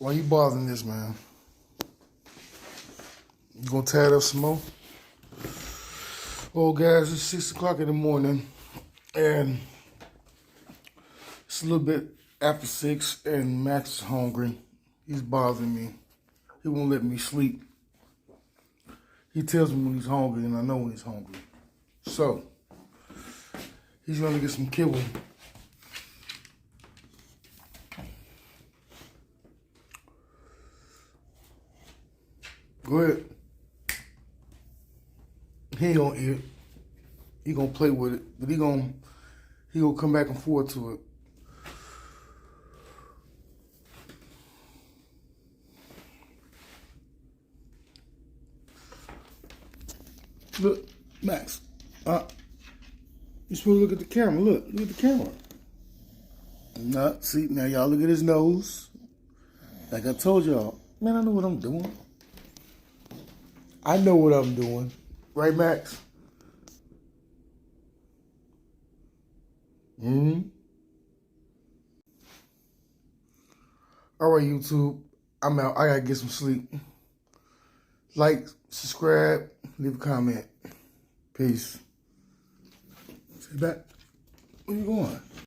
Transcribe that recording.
Why you bothering this, man? You gonna tie it up some more? Oh, guys, it's 6 o'clock in the morning, and it's a little bit after 6, and Max is hungry. He's bothering me. He won't let me sleep. He tells me when he's hungry, and I know when he's hungry. So, he's gonna get some kibble. Go ahead. He ain't gonna eat it. He gonna play with it, but he gonna come back and forth to it. Look, Max. You supposed to look at the camera. Look at the camera. Nah, see, now y'all look at his nose. Like I told y'all, man, I know what I'm doing. I know what I'm doing. Right, Max? All right, YouTube. I'm out. I gotta get some sleep. Like, subscribe, leave a comment. Peace. Stay back. Where you going?